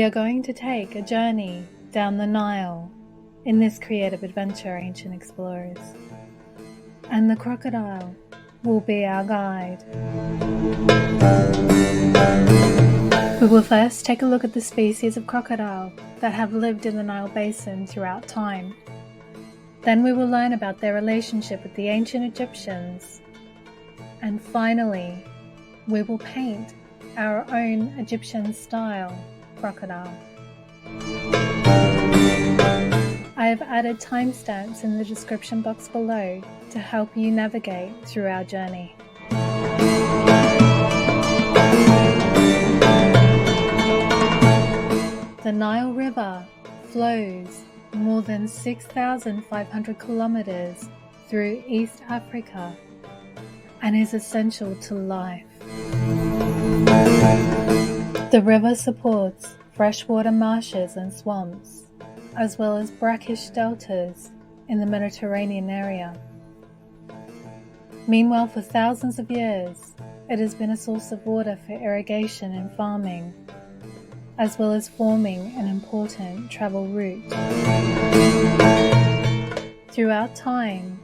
are going to take a journey down the Nile in this creative adventure, Ancient Explorers. And the crocodile will be our guide. We will first take a look at the species of crocodile that have lived in the Nile Basin throughout time. Then we will learn about their relationship with the ancient Egyptians. And finally, we will paint our own Egyptian-style crocodile. I have added timestamps in the description box below to help you navigate through our journey. The Nile River flows more than 6,500 kilometers through East Africa and is essential to life. The river supports freshwater marshes and swamps, as well as brackish deltas in the Mediterranean area. Meanwhile, for thousands of years, it has been a source of water for irrigation and farming, as well as forming an important travel route. Throughout time,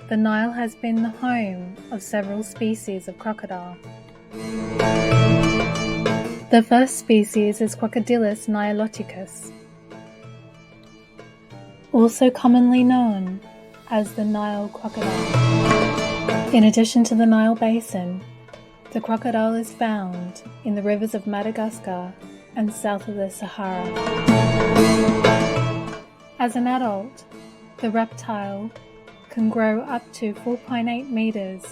the Nile has been the home of several species of crocodile. The first species is Crocodilus niloticus, also commonly known as the Nile crocodile. In addition to the Nile Basin, the crocodile is found in the rivers of Madagascar and south of the Sahara. As an adult, the reptile can grow up to 4.8 meters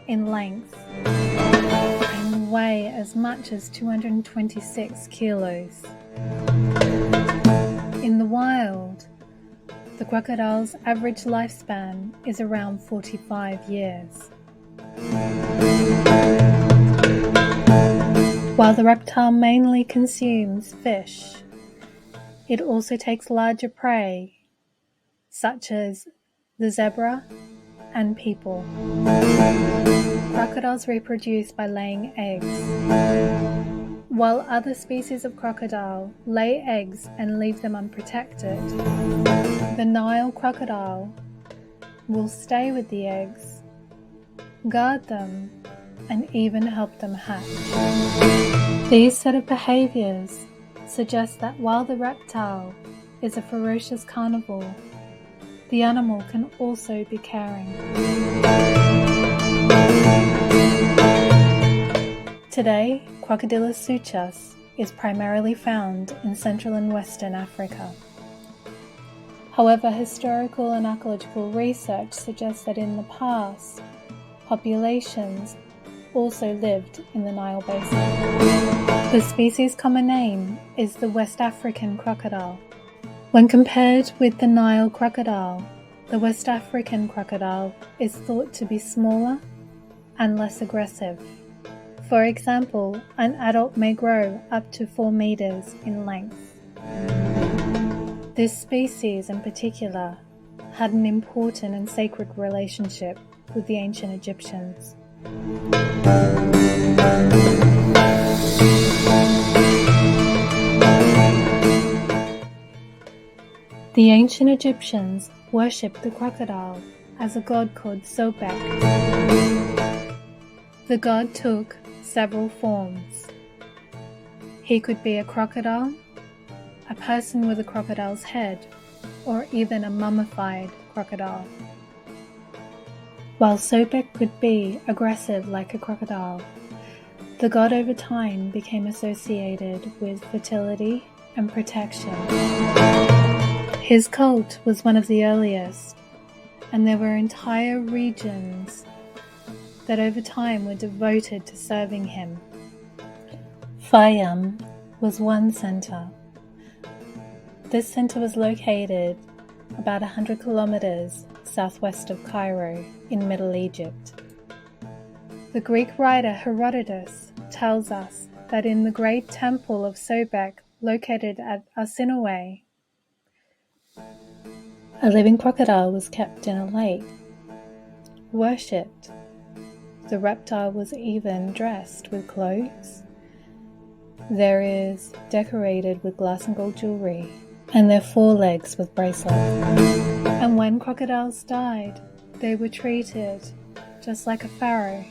in length and weigh as much as 226 kilos. In the wild, the crocodile's average lifespan is around 45 years. While the reptile mainly consumes fish, it also takes larger prey, such as the zebra and people. Crocodiles reproduce by laying eggs. While other species of crocodile lay eggs and leave them unprotected, the Nile crocodile will stay with the eggs, guard them, and even help them hatch. These set of behaviors suggest that while the reptile is a ferocious carnivore, the animal can also be caring. Today, Crocodilus suchus is primarily found in Central and Western Africa. However, historical and archaeological research suggests that in the past, populations also lived in the Nile Basin. The species' common name is the West African crocodile. When compared with the Nile crocodile, the West African crocodile is thought to be smaller and less aggressive. For example, an adult may grow up to 4 meters in length. This species in particular had an important and sacred relationship with the ancient Egyptians. The ancient Egyptians worshipped the crocodile as a god called Sobek. The god took several forms. He could be a crocodile, a person with a crocodile's head, or even a mummified crocodile. While Sobek could be aggressive like a crocodile, the god over time became associated with fertility and protection. His cult was one of the earliest, and there were entire regions that over time were devoted to serving him. Fayum was one center. This center was located about 100 kilometers southwest of Cairo in Middle Egypt. The Greek writer Herodotus tells us that in the great temple of Sobek located at Arsinoe, a living crocodile was kept in a lake, worshipped. The reptile was even dressed with clothes their ears decorated with glass and gold jewelry, and their forelegs with bracelets. And when crocodiles died, they were treated just like a pharaoh.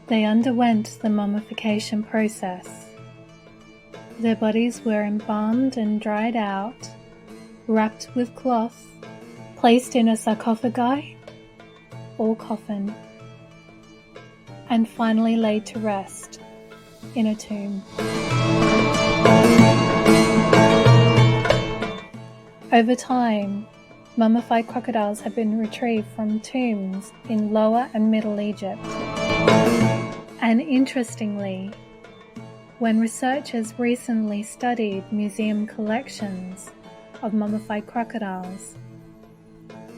They underwent the mummification process. Their bodies were embalmed and dried out, wrapped with cloth, placed in a sarcophagi or coffin, and finally laid to rest in a tomb. Over time, mummified crocodiles have been retrieved from tombs in Lower and Middle Egypt. And interestingly, when researchers recently studied museum collections of mummified crocodiles,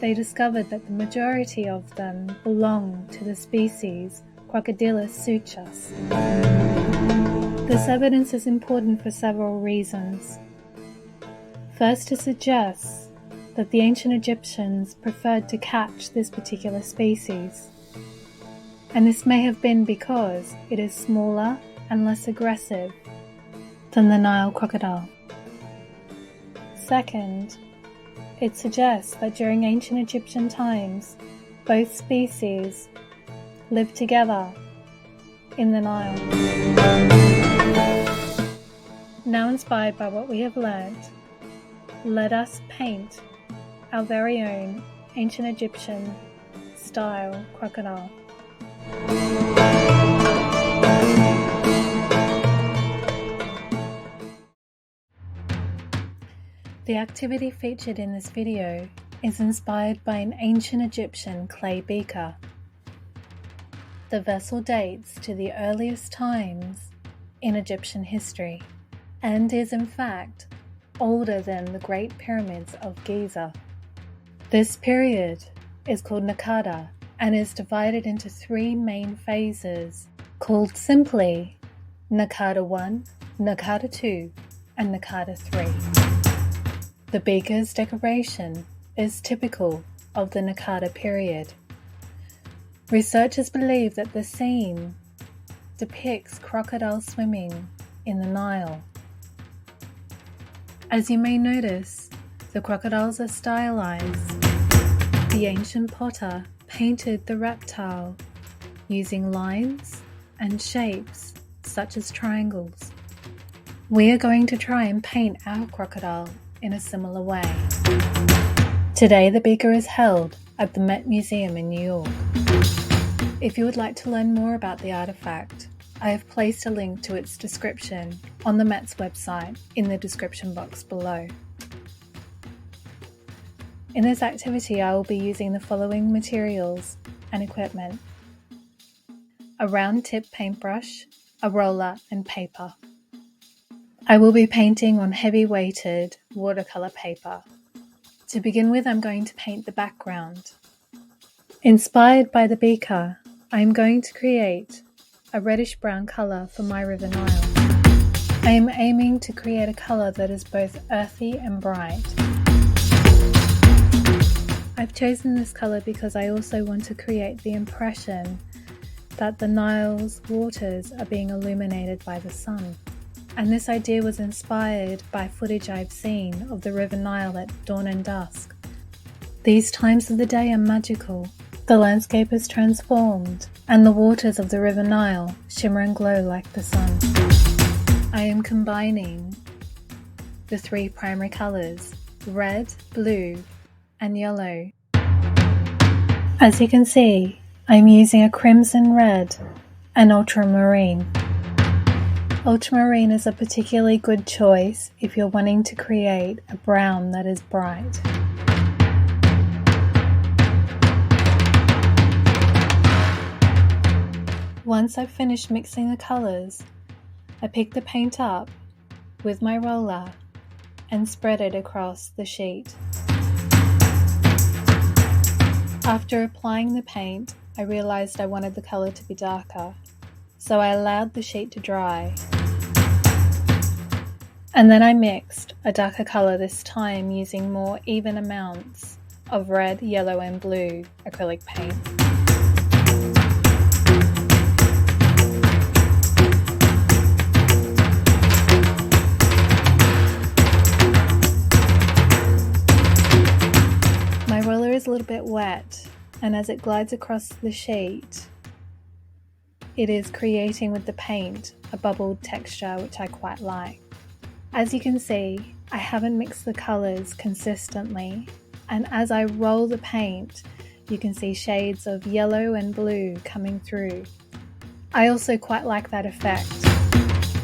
they discovered that the majority of them belong to the species Crocodilus suchus. This evidence is important for several reasons. First, it suggests that the ancient Egyptians preferred to catch this particular species, and this may have been because it is smaller and less aggressive than the Nile crocodile. Second, it suggests that during ancient Egyptian times, both species lived together in the Nile. Now inspired by what we have learned, let us paint our very own ancient Egyptian style crocodile. The activity featured in this video is inspired by an ancient Egyptian clay beaker. The vessel dates to the earliest times in Egyptian history and is in fact older than the Great Pyramids of Giza. This period is called Nakada and is divided into three main phases called simply Nakada 1, Nakada 2, and Nakada 3. The beaker's decoration is typical of the Nakada period. Researchers believe that the scene depicts crocodiles swimming in the Nile. As you may notice, the crocodiles are stylized. The ancient potter painted the reptile using lines and shapes such as triangles. We are going to try and paint our crocodile in a similar way. Today the beaker is held at the Met Museum in New York. If you would like to learn more about the artifact, I have placed a link to its description on the Met's website in the description box below. In this activity, I will be using the following materials and equipment: a round tip paintbrush, a roller, and paper. I will be painting on heavy weighted watercolor paper. To begin with, I'm going to paint the background. Inspired by the beaker, I am going to create a reddish-brown color for my River Nile. I am aiming to create a color that is both earthy and bright. I've chosen this color because I also want to create the impression that the Nile's waters are being illuminated by the sun. And this idea was inspired by footage I've seen of the River Nile at dawn and dusk. These times of the day are magical. The landscape is transformed, and the waters of the River Nile shimmer and glow like the sun. I am combining the three primary colors, red, blue, and yellow. As you can see, I'm using a crimson red and ultramarine. Ultramarine is a particularly good choice if you're wanting to create a brown that is bright. Once I've finished mixing the colours, I pick the paint up with my roller and spread it across the sheet. After applying the paint, I realised I wanted the colour to be darker, so I allowed the sheet to dry. And then I mixed a darker colour, this time using more even amounts of red, yellow and blue acrylic paint. is a little bit wet, and as it glides across the sheet, it is creating with the paint a bubbled texture which I quite like. As you can see, I haven't mixed the colours consistently, and as I roll the paint, you can see shades of yellow and blue coming through. I also quite like that effect.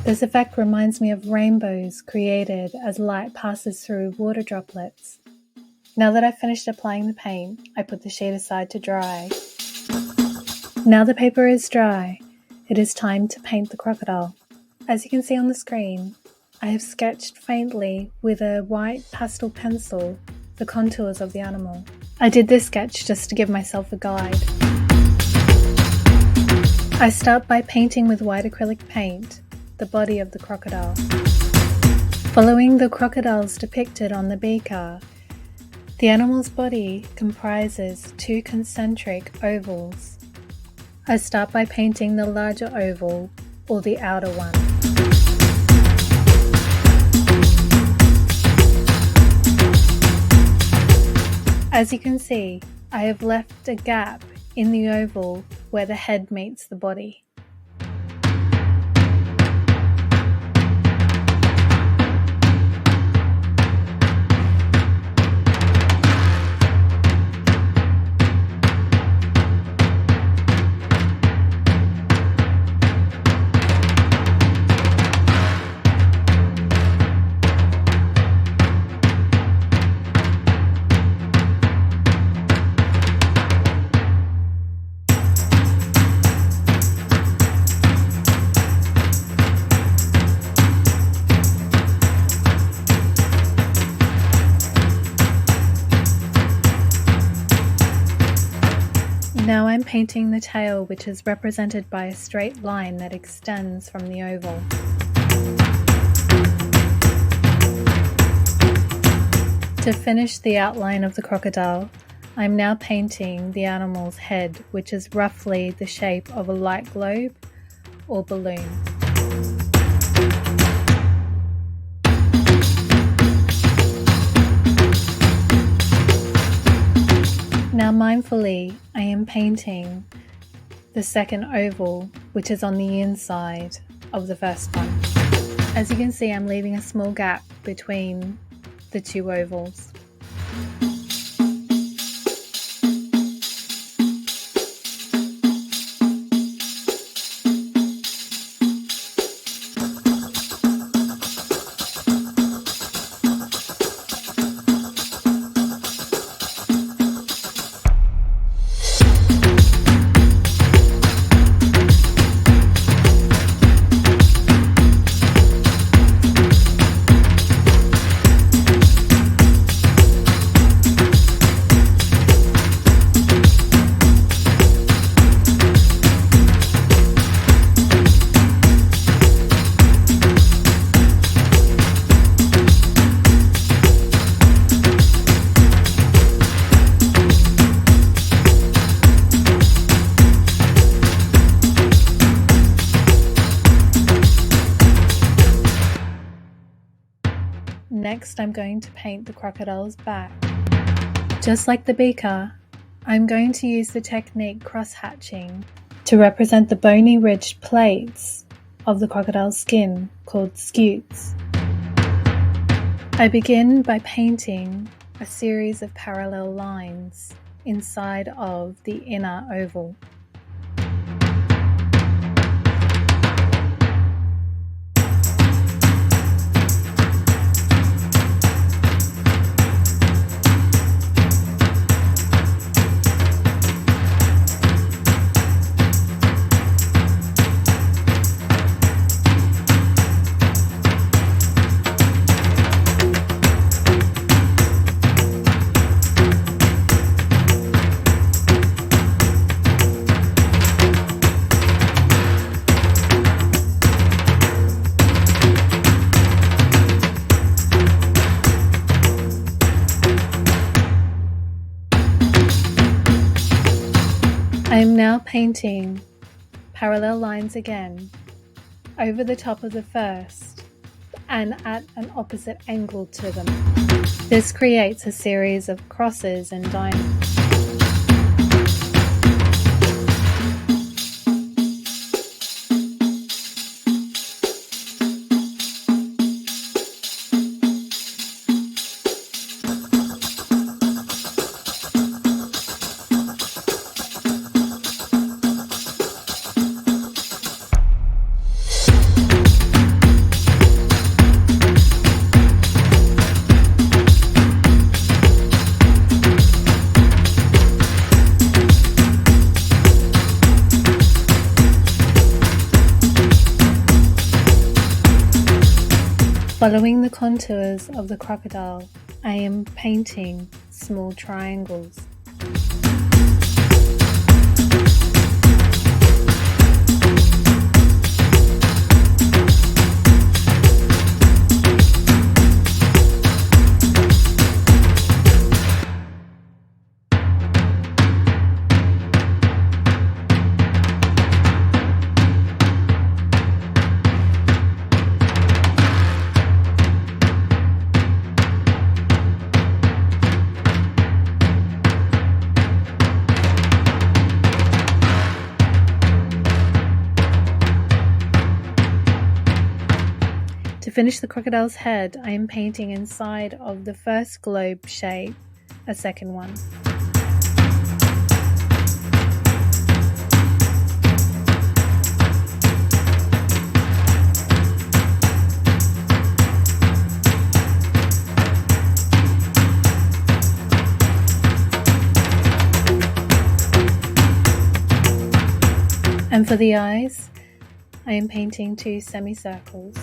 This effect reminds me of rainbows created as light passes through water droplets. Now that I've finished applying the paint, I put the sheet aside to dry. Now the paper is dry, it is time to paint the crocodile. As you can see on the screen, I have sketched faintly with a white pastel pencil the contours of the animal. I did this sketch just to give myself a guide. I start by painting with white acrylic paint the body of the crocodile. Following the crocodiles depicted on the beaker, the animal's body comprises two concentric ovals. I start by painting the larger oval, or the outer one. As you can see, I have left a gap in the oval where the head meets the body. Now I'm painting the tail, which is represented by a straight line that extends from the oval. To finish the outline of the crocodile, I'm now painting the animal's head, which is roughly the shape of a light globe or balloon. Now mindfully, I am painting the second oval, which is on the inside of the first one. As you can see, I'm leaving a small gap between the two ovals. Next, I'm going to paint the crocodile's back. Just like the beaker, I'm going to use the technique cross-hatching to represent the bony ridged plates of the crocodile's skin, called scutes. I begin by painting a series of parallel lines inside of the inner oval. I am now painting parallel lines again over the top of the first and at an opposite angle to them. This creates a series of crosses and diamonds. Following the contours of the crocodile, I am painting small triangles. To finish the crocodile's head, I am painting inside of the first globe shape a second one. And for the eyes, I am painting 2 semicircles.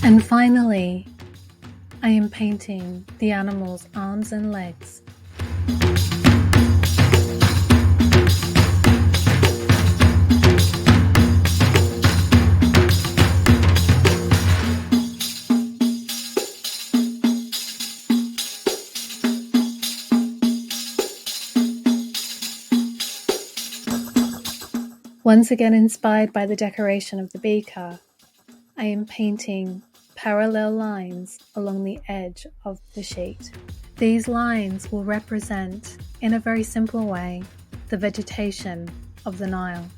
And finally, I am painting the animal's arms and legs. Once again inspired by the decoration of the beaker, I am painting parallel lines along the edge of the sheet. These lines will represent, in a very simple way, the vegetation of the Nile.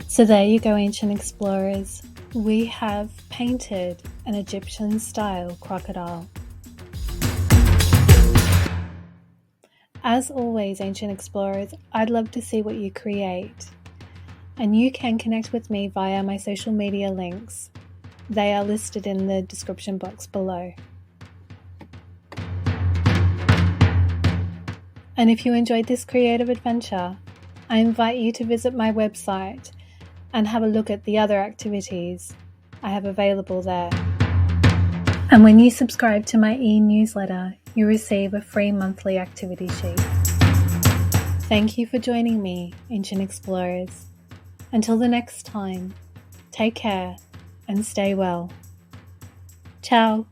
So there you go, ancient explorers. We have painted an Egyptian-style crocodile. As always, ancient explorers, I'd love to see what you create. And you can connect with me via my social media links. They are listed in the description box below. And if you enjoyed this creative adventure, I invite you to visit my website and have a look at the other activities I have available there. And when you subscribe to my e-newsletter, you receive a free monthly activity sheet. Thank you for joining me, ancient explorers. Until the next time, take care and stay well. Ciao.